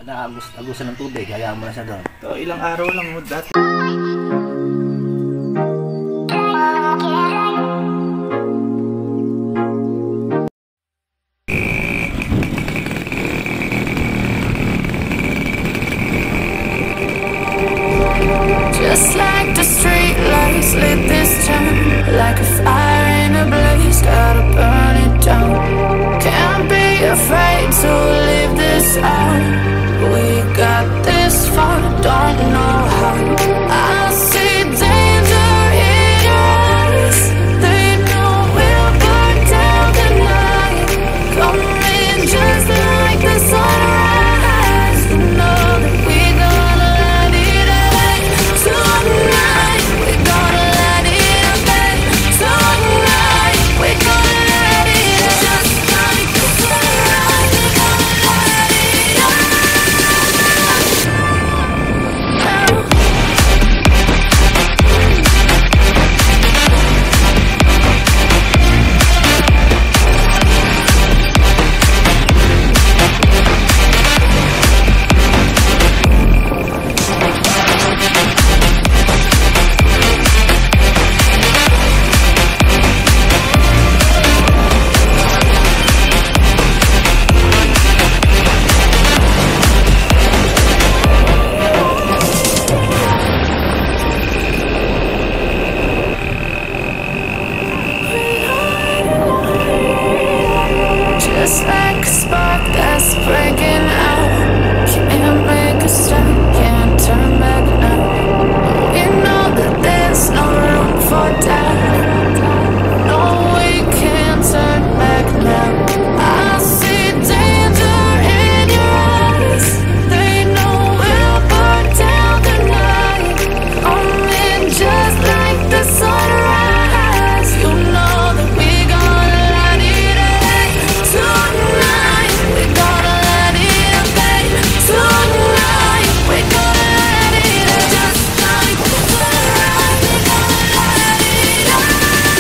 Nagusan ng tubig, hayaan mo na siya doon. So, ilang araw lang mo dati. Just like the street lights lit this town, like a fire in a blaze, gotta burn it down. Can't be afraid to leave this out. We got this far, don't know how. I see danger in your eyes. They know we'll burn down the night. Coming just like the sunrise. You know that we gonna let it away tonight. We gonna let it away tonight. We gonna let it just like the sunrise. We gonna let it away. Just like a spark that's breaking out. Can't make a stop, can't turn back now. We know that there's no room for doubt. No, we can't turn back now. I see danger in your eyes. They know we'll burn down the night. Coming just like the sunrise. You know that we gonna let it away tonight. We gonna let it away tonight. We gonna let it away just like the sunrise. We gonna let it away.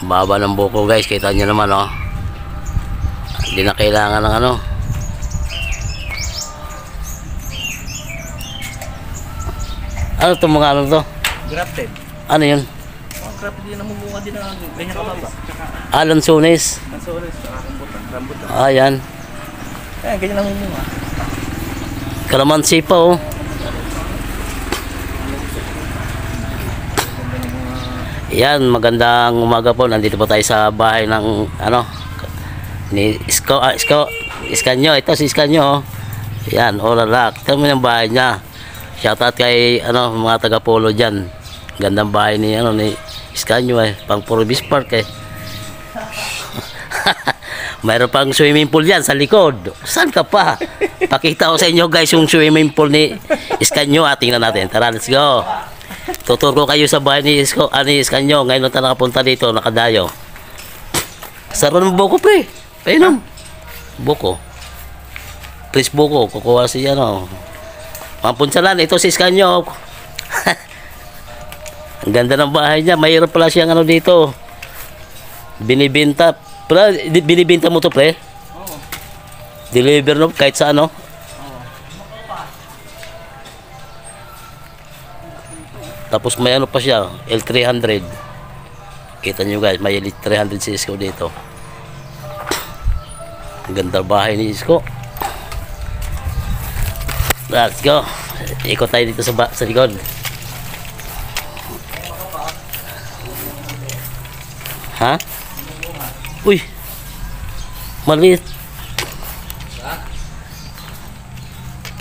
Baba ng buko guys, kita nyo naman oh. Hindi na kailangan ng ano. Ano itong mga ano to? Grafted. Ano yun? Oh, grafted din, namumunga din ng ganyan kababa. Lansones. Lansones, rambutan. Ah, yan. Ayan, ganyan namumunga. Kalamansi pa oh. Yan, magandang umaga po. Nandito po tayo sa bahay ng ano ni Iskanyo. Ito si Iskanyo. Yan, olala. Ito mo yung bahay niya. Shoutout kay ano mga taga-Polo diyan. Gandang bahay ni ano ni Iskanyo eh, pang Purvis Park eh. Mayroon pang swimming pool yan sa likod. Saan ka pa? Pakita ko sa inyo guys yung swimming pool ni Iskanyo. Tingnan natin. Tara, let's go. Tutur ko kayo sa bahay ni Iskanyo. Ngayon na tayo nakapunta dito, nakadayo. Saro ng buko pre. Painom. Buko. Please buko. Kukuha si, ano. Mampunsalan. Ito si Iskanyo. Ang ganda ng bahay niya. Mayroon pala siyang ano dito. Binibenta. Binibenta mo to, pre? Oo. Deliver no? Kahit sa ano? Tapos may ano pa siya, L300. Kita nyo guys, may L300 si Isko dito. Ang ganda bahay ni Isko. Let's go. Ikot tayo dito sa likod. Ha? Uy. Maliit.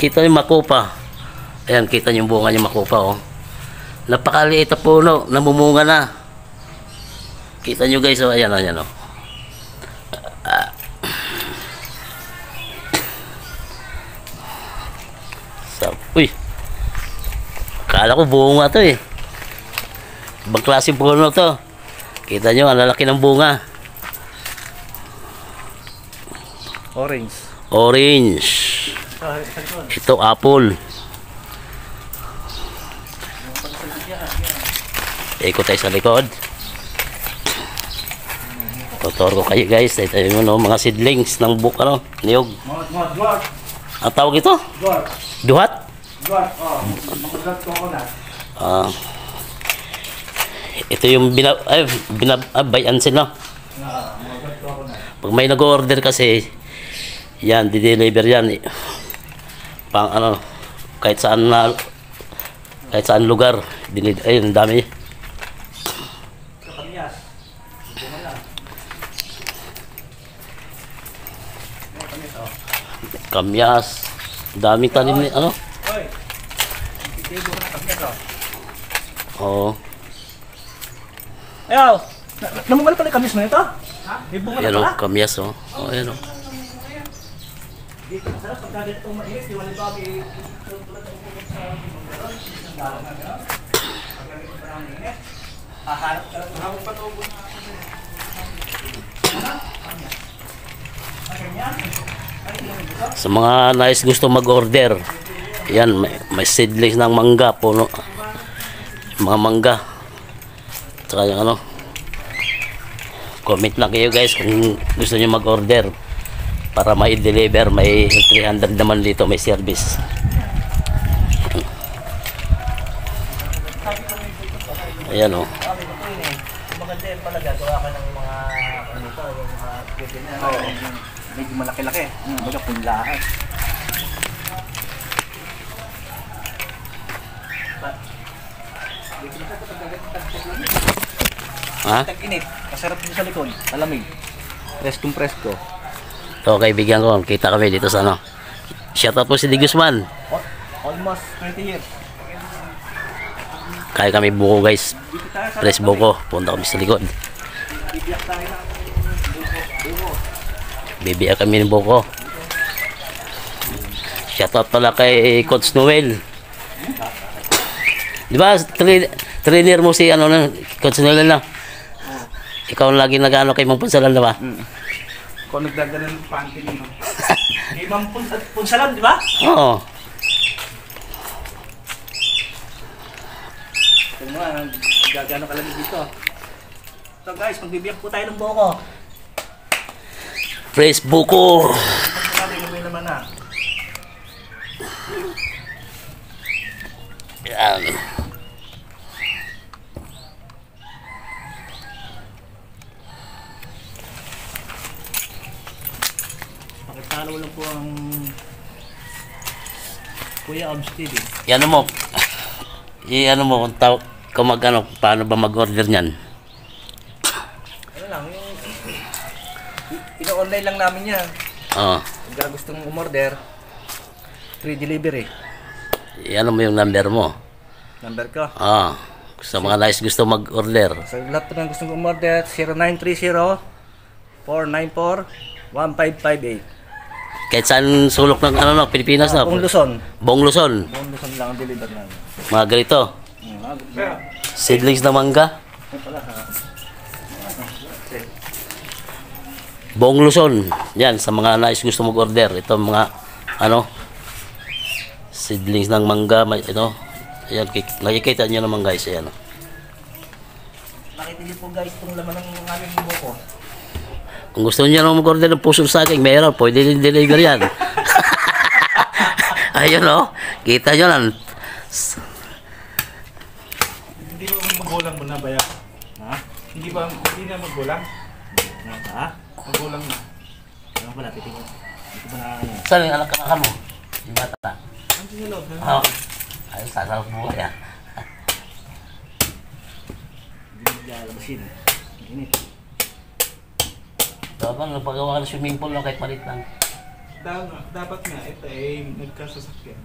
Kita nyo makupa. Ayan, kita nyo yung bunga nyo makupa, oh. Napakaliit na puno, namumunga na. Kita nyo guys, oh, ayan, ayan, oh. Uy. Akala ko bunga to eh. Ibang klaseng puno to. Kita nyo, ang lalaki ng bunga. Orange. Orange. Ito, apple. Ikot tayo sa likod. Tutor ko kayo guys. Ito yung ano, mga seedlings ng ano, niyog. Mga dwarf. Ang tawag ito? Dwarf. Duhat? Dwarf, oh. Mga dwarf coconut. Ito yung bayan sila. Mga dwarf coconut. Pag may nag-order kasi, yan, di-deliver yan. Pang ano, kahit saan lugar. Ayun, dami. Kamyas. Kamyas. Daming tanim ni ano? Hoy. Titibo ka na kamyas, oh. Oo. Ayaw. Namungal pala yung kamyas mo nito? Ha? May bunga na Ayan o, pala? kamyas o. Oh, ayan o. Dito, masarap pagka ganitong mainit. Di wala ba, may tulad ng pupunta sa meron. Isang dalawa na gano'n. Pagka ganito pa ng mainit. Haharap ka lang. Hawag pa ito. Sa mga nais gusto mag-order, yan, may seedlings ng mangga, puno. Mga mangga. Tsaka yung ano, comment lang kayo guys kung gusto nyo mag-order para may deliver. May 300 naman dito, may service. Ayan o. Maganda yun pala, gagawa ka ng mga ano pa, yung mga ganyan. Medyo malaki-laki. Baga punlaan. Ha? Tag-init. Masarap din sa likod. Malamig. Preskong-presko. So kaibigan ko, kita kami dito sa ano. Shoutout po si Di Guzman. Almost 20 years. Kaya kami buko guys. Press buko. Punta kami sa likod. Bibiyak tayo ng buko. Bibiyak kami ng buko. Shoutout pala kay Coach Noel. Di ba, trainer mo si ano na, Coach Noel na. Ikaw lagi nag-ano kay Mang Punsalan na ba? Kung nagdagdagan ng panty mo. Kay Mang Punsalan, di ba? Oo. Kung nga, gagano ka lang dito. So guys, magbibiyak po tayo ng buko. Press buko. May naman na. Yan. Pakitalo lang po ang Kuya Abs TV. Yan mo. I-ano mo kung mag-ano, paano ba mag-order niyan? Ano lang, yung ino-online lang namin yan. Oo. Pagka gustong umorder, free delivery. I-ano mo yung number mo. Number ko. Sa mga nais gusto mag-order. Sa lahat po ng gustong umorder, 0930-494-1558. Kahit saan sulok ng ano, no, Pilipinas na. Buong Luzon. Buong Luzon. Buong Luzon lang ang deliver namin. Mga ganito. Seedlings na mangga. Buong Luzon. Yan, sa mga nais gusto mag-order. Ito mga, ano, seedlings ng mangga. Ito. Ayan, nakikita nyo naman guys. Ayan. Pakita niyo po guys itong laman ng aming buko. Kung gusto niyo nang mag-order ng pusong saging, mayroon, pwede din deliver yan. Ayun o, kita nyo lang. Hindi ba magulang mo na ba yan? Ha? Hindi na magulang? Ha? Magulang na. Ano pala, titingin. Hindi ko ba na ano? Saan yung anak mo? Yung bata? Ang sinilog na. Oo. Ayun, sasarap mo yan. Hindi mo naglalamasin. Init. Dapat nagpagawa ka ng swimming pool no, kahit maliit lang. Dapat nga, ito ay nagkasasakyan.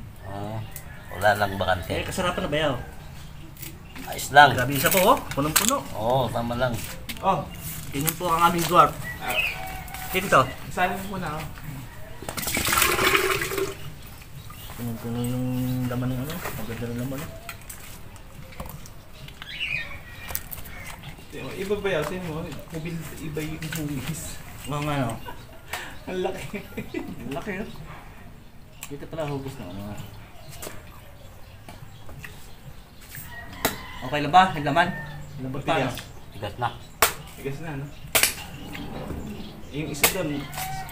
Wala lang bakante. Kasarapan na ba yaw? Ayos lang. Grabe isa po oh, punong-puno. Oo, tama lang. Oh, ganyan po ang aming dwarf. Dito. Isali mo muna oh. Punong-puno yung laman ng ano, maganda ng laman. Iba ba yaw? Sa'yo mo, iba yung hugis. Mga ano? Ang laki. Ang laki oh. Dito pala hugis na ano. Okay lang ba? Naglaman? Laman pa no? Tigas na. Tigas na no? Yung isa doon,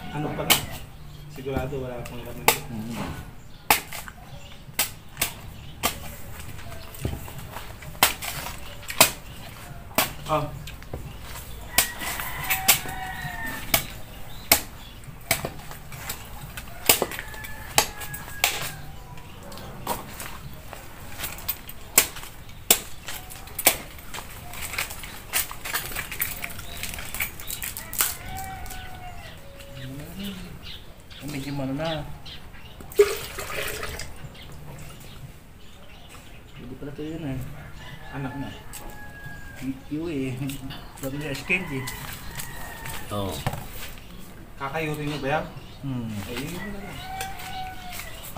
ano pa na? Sigurado wala akong laman. Oh. Medyo ano na. Hindi pala ito yun eh. Anak na. Yung eh. Sabi niya candy. Oo. Kakayurin niyo ba yan? Ay, yun na lang.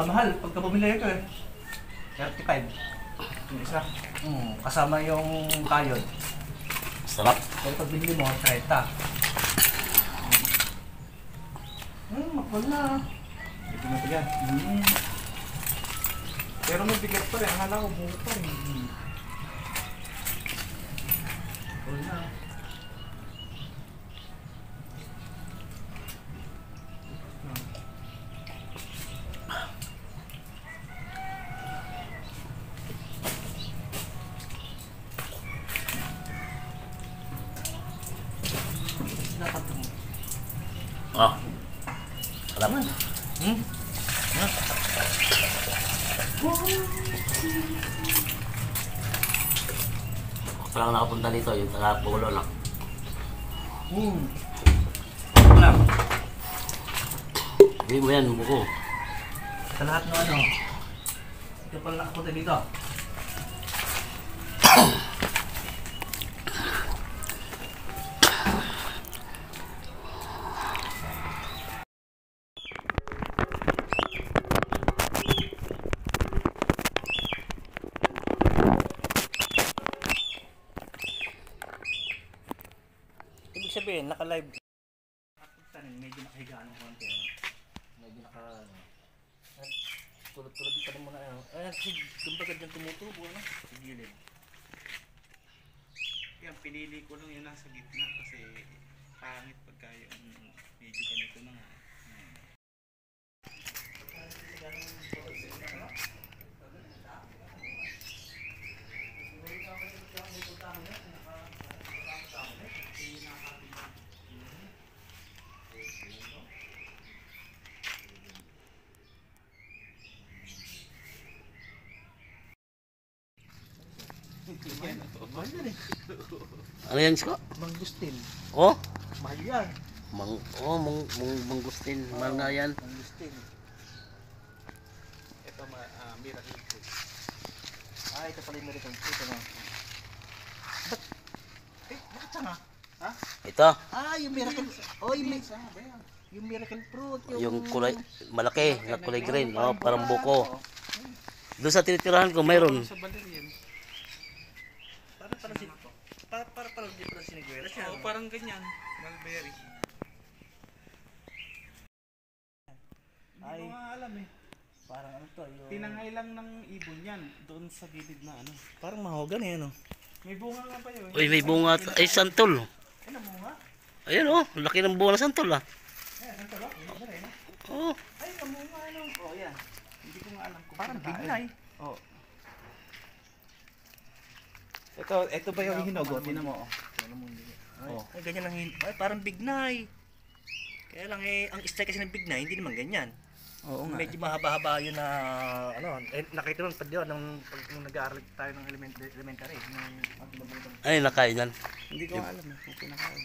Mahal, pagka bumili ito eh. 35. Yung isa. Kasama yung kayod. Sarap. Pero pag binili mo, 30. Makbal na. Ito na yan. Pero mabigat pa rin. Akala ko buo pa rin. Makbal na. Dapat mo. Oh. Salamat. Gusto lang nakapunta dito, yung taga-pulo lang. Wala. Hindi mo yan, buko. Sa lahat ng ano. Ito pala nakapunta dito. Ibig sabihin, naka-live. Medyo nakahigaan ng konti. Medyo tulad-tulad pa rin muna. Kasi kumbaga dyan tumutubo, ano? Sa gilid. Yan, pinili ko lang yun nasa gitna kasi pangit pagka yung medyo ganito na nga. Ano yan, Sko? Mangustin. Oh? Mahal yan. Mangustin. Mahal nga yan. Mangustin. Ito, miracle fruit. Ito pala yung miracle fruit. Ano? Ba't? Bakit sana? Ha? Ito. Yung miracle yung miracle fruit. Yung kulay, malaki, na kulay green. Oh, parang buko. Doon sa tinitirahan ko, mayroon. Sa Valerian. Parang di pala siniguela siya. Oo, parang ganyan. Mulberry. Hindi ko nga alam eh. Parang ano to, yung... Tinangay lang ng ibon yan doon sa gilid na ano. Parang mahogan eh, ano? May bunga nga pa yun. Uy, may bunga. Ay, santol. Ay, namunga. Ayan oh, laki ng bunga ng santol ah. Ay, saan talo? Hindi rin. Oh, Ay, namunga ano. Oh, yan. Hindi ko nga alam kung parang bignay. Oh. Ito ba yung hinog? Tingnan mo. Oh. Ay, ganyan ang ay, parang bignay. Kaya lang ang style kasi ng bignay, hindi naman ganyan. Oo nga. Medyo mahaba-haba yun na, nakita mo pa doon nung nag-aaral tayo ng elementary. ay nakain yan. Hindi ko nga alam kung pinakain.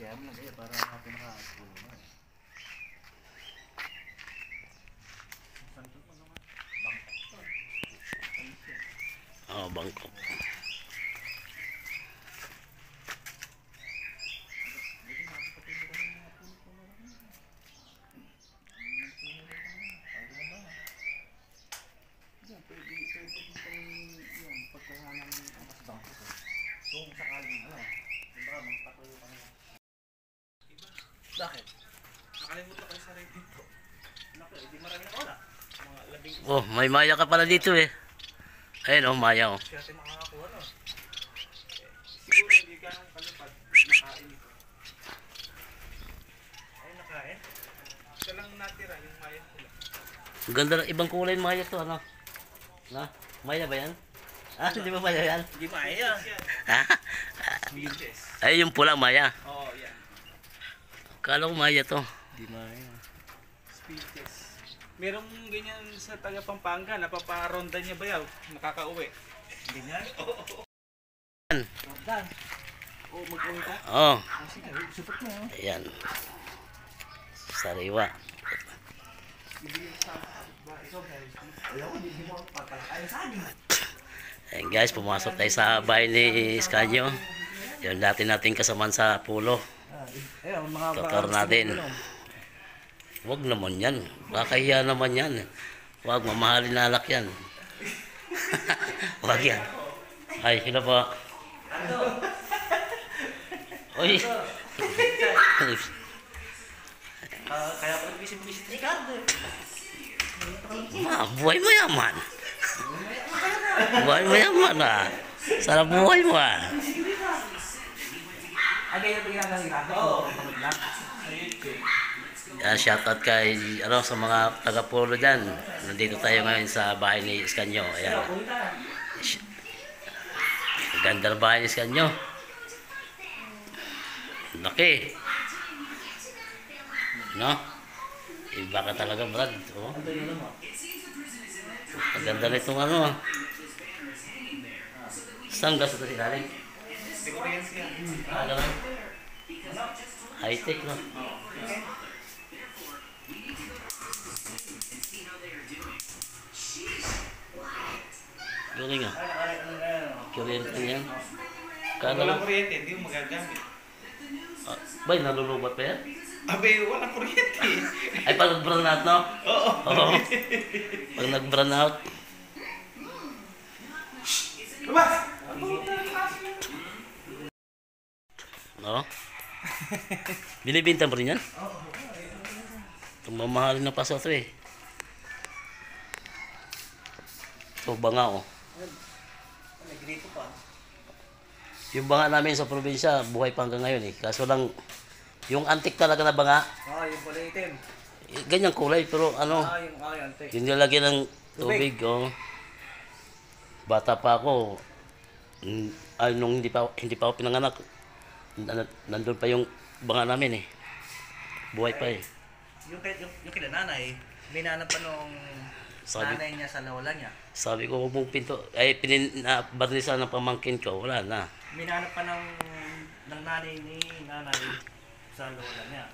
Yeah, mo lang kaya para pinaka-puno. Oh, Bangkok. Bakit? Nakalimutan ko sa rating ko. Naku, hindi marami na wala. Mga labing Oh, may maya ka pala dito eh. Ayun oh, maya oh. siya makakakuha no. Siguro hindi ka nang kalipad. Nakain ito. Ay, nakain. Ito lang natira yung maya nila. Ang ganda ng ibang kulay ng maya to, ano? Na? Maya ba yan? Ah, di ba maya yan? Hindi maya. Ha? Beaches. Ay, yung pulang maya. Oo, yan. Kala ko maya to. Hindi maya. Speeches. Merong ganyan sa taga Pampanga, napaparonda niya bayaw, nakakauwi. Ganyan? Dan. Oh, mag-uwi ka? Oh, Sige, support mo. ayan. Sariwa. Ayan guys, pumasok tayo sa bahay ni Iskanyo. Yung dati nating kasamaan sa pulo. Ayun, mga Tutor natin. Huwag naman yan. Kakahiya naman yan. Huwag, mamahalin na alak yan. Huwag yan. Ay, sila pa. Uy. kaya pala bisit-bisit ni Ricardo. Buhay mayaman. Buhay mayaman ah. Sarap buhay mo ah. Ay, ganyan ba ginagawa ni Ricardo? Oo. Shoutout kay sa mga taga-pulo dyan. Nandito tayo ngayon sa bahay ni Iskanyo. Ayan. Ganda ng bahay ni Iskanyo. Laki. No? Iba ka talaga, Brad. Oh. Ang ganda na itong ano. Saan gas ito si Daling? Ano? High-tech, no? Galing ah. Kuryente yan. Kala Walang ko, kuryente, hindi mo magagamit. bay, nalulubat pa yan? Abay, walang kuryente. Ay, pag nag-brown out, no? Oo. Oo. Pag nag-brown out. Lumas! No? Binibinta mo rin yan? Itong mamahalin na paso ito eh. Ito, banga oh. May grito pa. Yung banga namin sa probinsya, buhay pa hanggang ngayon eh. Kaso lang, yung antik talaga na banga, Yung kulay itim. ganyang kulay, pero ano, Yung antik. yung nilagyan ng tubig, oh. Bata pa ako, nung hindi pa ako pinanganak, nandun pa yung banga namin eh. Buhay pa eh. Yung kila nanay, may nanap pa nung nanay niya sa lola niya. Sabi ko, huwag mong pinto, ay barnisan ng pamangkin ko, wala na. May nanap pa ng nanay ni nanay sa lola niya.